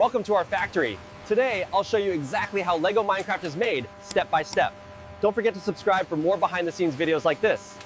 Welcome to our factory. Today, I'll show you exactly how LEGO Minecraft is made, step by step. Don't forget to subscribe for more behind-the-scenes videos like this.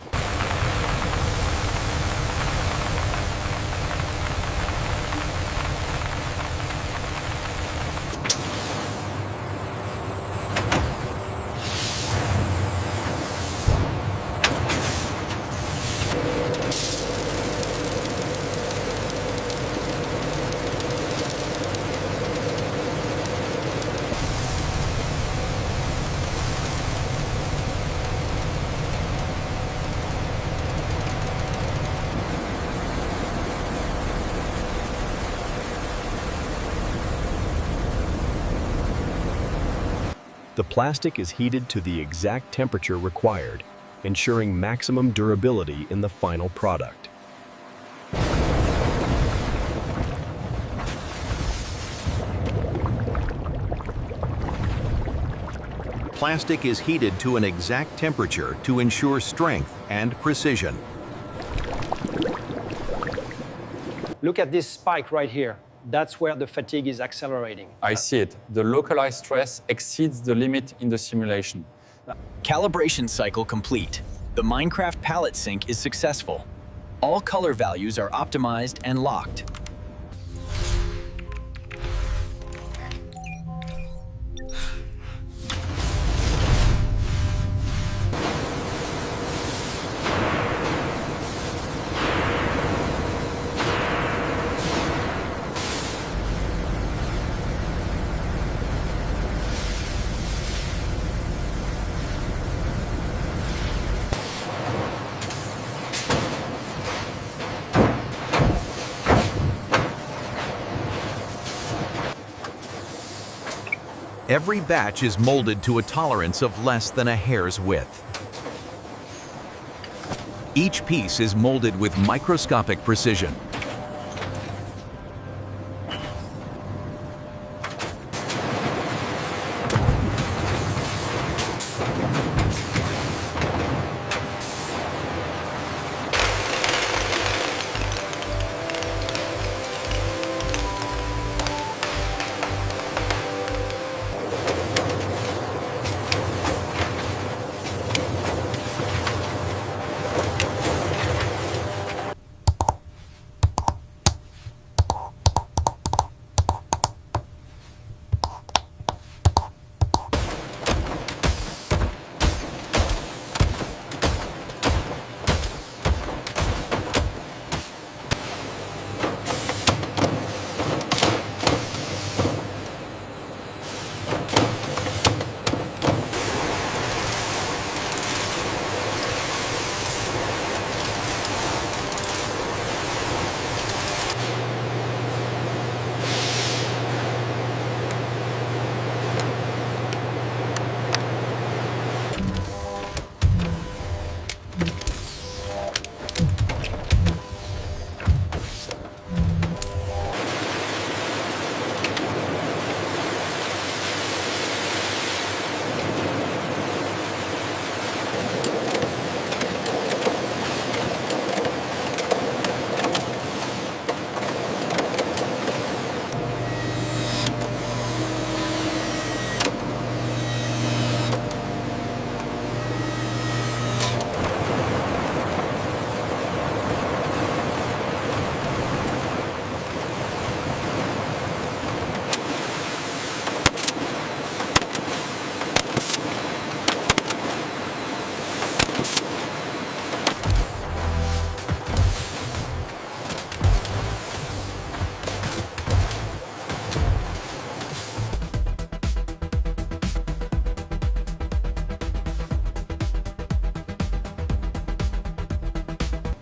The plastic is heated to the exact temperature required, ensuring maximum durability in the final product. Plastic is heated to an exact temperature to ensure strength and precision. Look at this spike right here. That's where the fatigue is accelerating. I see it. The localized stress exceeds the limit in the simulation. Calibration cycle complete. The Minecraft palette sync is successful. All color values are optimized and locked. Every batch is molded to a tolerance of less than a hair's width. Each piece is molded with microscopic precision.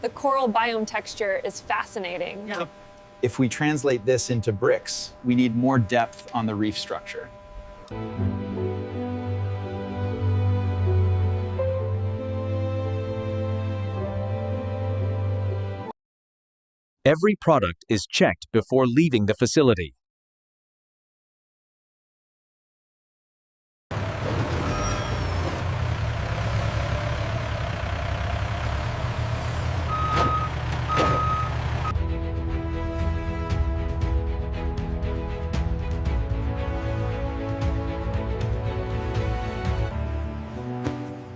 The coral biome texture is fascinating. Yeah. If we translate this into bricks, we need more depth on the reef structure. Every product is checked before leaving the facility.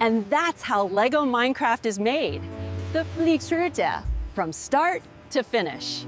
And that's how Lego Minecraft is made. The Fliegschritte, from start to finish.